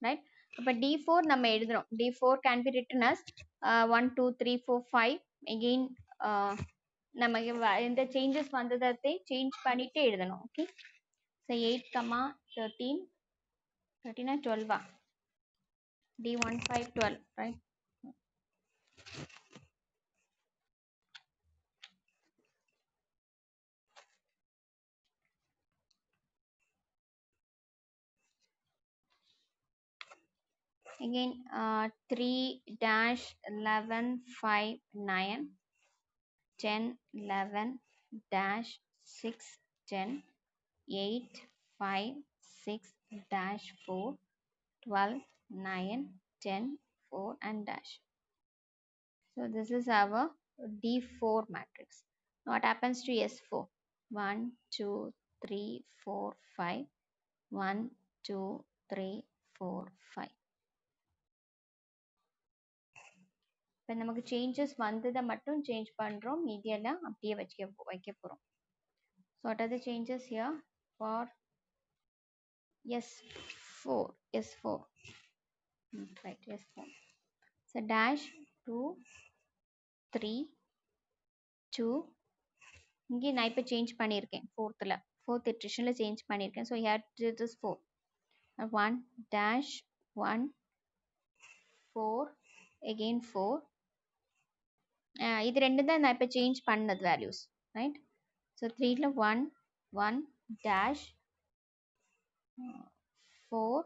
right? But D4 நம்ம எழுதுறோம். D4 can be written as 1 2 3 4 5 again நமக்கு இந்த changes வந்ததை change பண்ணிட்டு எழுதணும். Okay, so 8 13 13 12 D15 12, right? Again 3 dash 11 5 9 10 11 dash 6 10 8 5 6 dash 4 12 9 10 4 and dash. So this is our D4 matrix. Now what happens to S4? 1 2 3 4 5 1 2 3 4 5. இப்போ நமக்கு changes வந்ததை மட்டும் சேஞ்ச் பண்ணுறோம், மீதியெல்லாம் அப்படியே வைக்க போகிறோம். So what are the changes here for S4? S4, right, S4. So dash 2 3 2. இங்கே நான் இப்போ சேஞ்ச் பண்ணியிருக்கேன், fourth iterationல சேஞ்ச் பண்ணியிருக்கேன். So here it is 4. 1 dash 1 4 again 4. இது ரெண்டு தான் நான் இப்போ சேஞ்ச் பண்ணது வேல்யூஸ், ரைட்? ஸோ 3ல 1 1 dash 4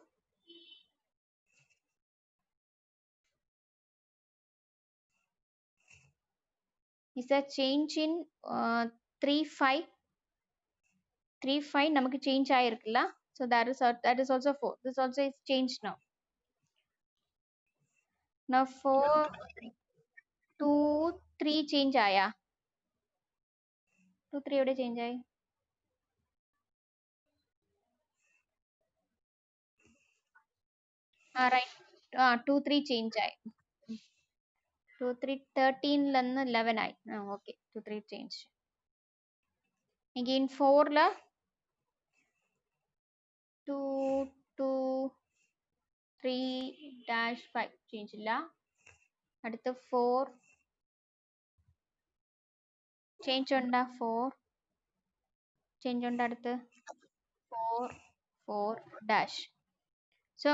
is a change in 3 5 3 5 நமக்கு change ஆயிருக்குல்ல. So that is also 4. This also is changed now. Now 4 2 3 change आया. 2 3 एवढे change आए. Right. 2 3 change आए. 2 3 13 लन्न 11 आए. Okay. 2 3 change. Again 4 ला 2 2 3 dash 5 change illa. അടുത്ത 4 change ഉണ്ടാ 4 change ഉണ്ടാ അടുത്ത് 4 4 dash. So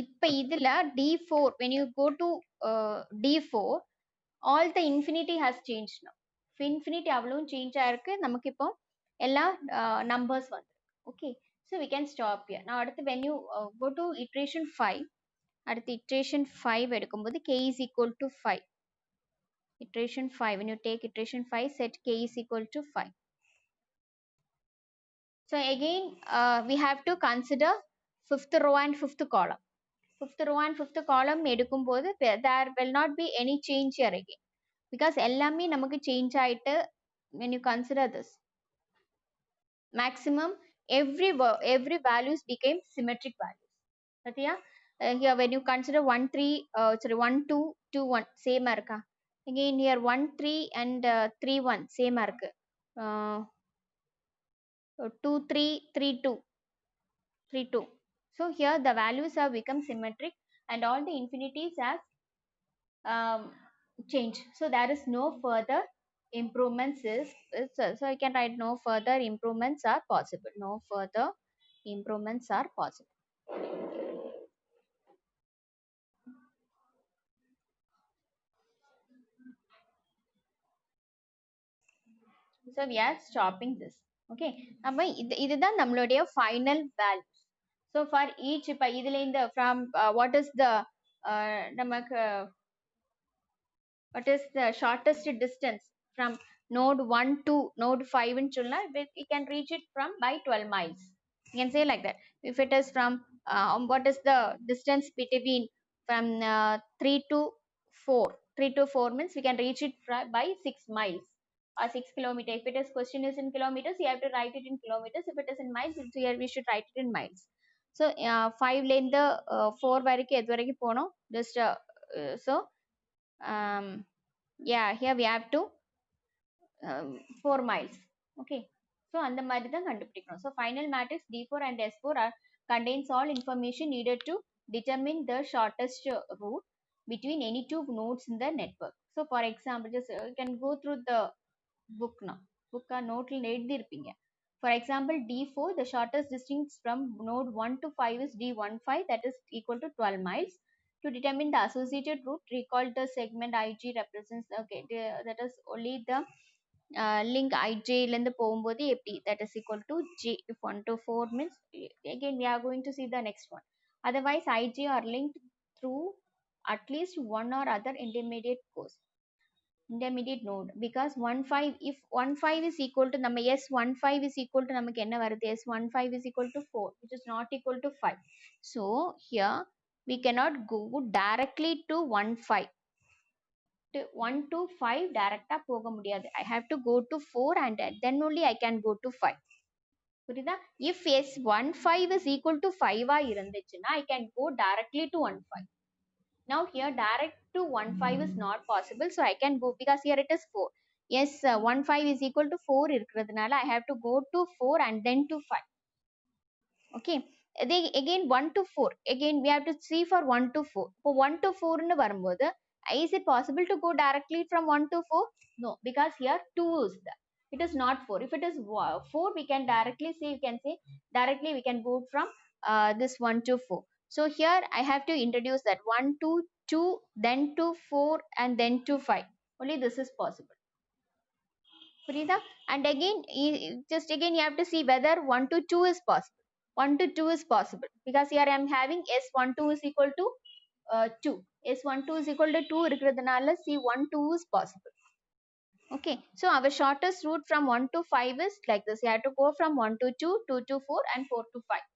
இப்ப இதுல D4, when you go to D4, all the infinity has changed now. Infinity அவ்வளவும் change ஆயிருக்கு. நமக்கு இப்போ எல்லா numbers வந்து. Okay, so we can stop here. Now அடுத்து when you go to iteration 5, அடுத்து iteration 5 எடுக்கும்போது k is equal to 5. Iteration 5, when you take iteration 5, set k is equal to 5. So again we have to consider fifth row and fifth column. Fifth row and fifth column எடுக்கும்போது there will not be any change here again, because எல்லாமே நமக்கு change ஆயிட்டு. When you consider this, maximum every values became symmetric values. Satya, here when you consider 1 3 1 2 2 1 same இருக்கா? Again here 1 3 and 3 1 same இருக்கு. 2 3 3 2 3 2. So here the values have become symmetric and all the infinities have changed. So there is no further improvements so I can write no further improvements are possible. No further improvements are possible. So we are stopping this. Okay, அப்ப இதுதான் நம்மளுடைய final values. So for each இப்ப இதுல இந்த from what is the நமக்கு what is the shortest distance from node 1 to node 5 in Chulna, we can reach it from by 12 miles. You can say like that. If it is from what is the distance between from 3 to 4, 3 to 4 means we can reach it by 6 miles or 6 kilometers. If it is question is in kilometers, you have to write it in kilometers. If it is in miles, here we should write it in miles. So 5 lane the 4 variki edu variki pono, just so yeah, here we have to 4 miles. Okay, so அந்த மாதிரி தான் கண்டுபிடிக்கணும். So final matrix D4 and S4 contains all information needed to determine the shortest route between any two nodes in the network. So for example, just you can go through the book now. Book or note எழுதிருப்பீங்க. For example, D4, the shortest distance from node 1 to 5 is D15, that is equal to 12 miles. To determine the associated route, recall the segment IG represents, okay, that is only the link ij இருந்து போகும்போது எப்படி, that is equal to g. If 1 to 4 means, again we are going to see the next one. Otherwise ij are linked through at least one or other intermediate node, because 15, if 15 is equal to நம்ம s15 is equal to நமக்கு என்ன வருது, s15 is equal to 4, which is not equal to 5. So here we cannot go directly to 15 to 1 to 5 direct போக முடியாது. I have to go to 4 and then only I can go to 5. புரியுதா? If s15 is equal to 5 இருந்துச்சுன்னா I can go directly to 15. Now here direct to 15 is not possible, so I can go, because here it is 4. Yes, 15 is equal to 4 இருக்கிறதுனால I have to go to 4 and then to 5. Okay, they again 1 to 4, again we have to see for 1 to 4. For 1 to 4 ன்னு வரும்போது is it possible to go directly from 1 to 4? No, because here 2 is there, it is not 4. If it is 4, we can directly say, you can say directly we can go from this 1 to 4. So here I have to introduce that 1 to 2, then to 4, and then to 5. Only this is possible. Purida? And again, just again you have to see whether 1 to 2 is possible. 1 to 2 is possible, because here I am having s12 is equal to 2. s12 is equal to 2 இருக்கிறதுனால c12 is possible. Okay, so our shortest route from 1 to 5 is like this. You have to go from 1 to 2, 2 to 4, and 4 to 5.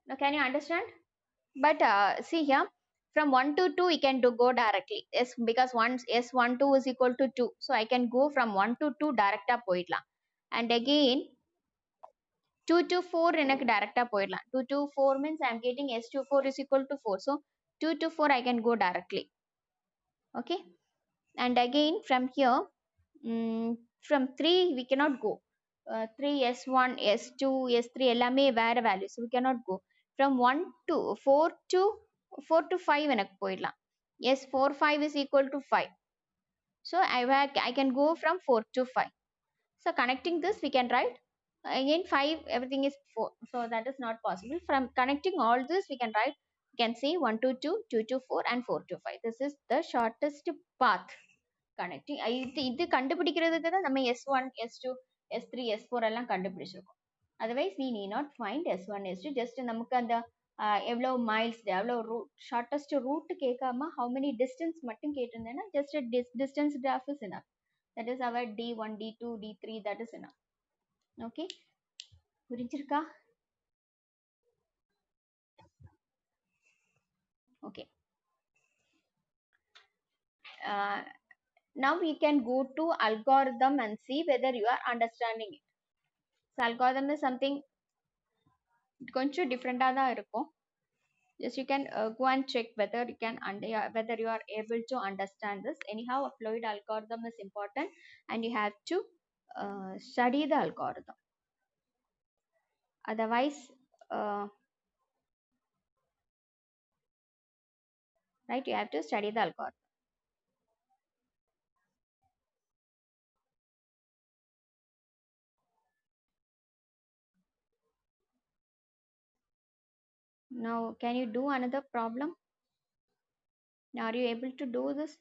Now can you understand? But see here, from 1 to 2 we can go directly. Yes, because once s12 is equal to 2, so I can go from 1 to 2 direct போயிடலாம். And again 2 to 4 எனக்கு direct போயிடலாம். 2 to 4 means I am getting s24 is equal to 4. So 2 to 4 I can go directly. Okay, and again from here, from 3 we cannot go. 3, s1, s2, s3 எல்லாமே வேற values, so we cannot go. From 1 to 4 to 4 to 5 எனக்கு போயிடலாம். s45 is equal to 5. So I can go from 4 to 5. So connecting this we can write again 5, everything is 4, so that is not possible. From connecting all this we can write, you can say 1 to 2, 2 to 4, and 4 to 5. This is the shortest path connecting. இது கண்டுபிடிக்கிறதுக்கு தான் நம்ம s1, s2, s3, s4 எல்லாம் கண்டுபிடிச்சிருக்கோம். Otherwise we need not find s1, s2. just நமக்கு அந்த எவ்வளவு miles, எவ்வளவு ரூட், ஷார்ட்டஸ்ட் ரூட் கேட்காம how many distance மட்டும் கேட்டிருந்தேன்னா just a distance graph is enough. That is our d1, d2, d3, that is enough. Okay, புரிஞ்சிருக்கா? Okay, now we can go to algorithm and see whether you are understanding it. So algorithm is something கொஞ்சம் different தான் இருக்கும். Just you can go and check whether you can whether you are able to understand this. Anyhow, a fluid algorithm is important, and you have to study the algorithm. Otherwise, right, you have to study the algorithm. Now can you do another problem? Are you able to do this?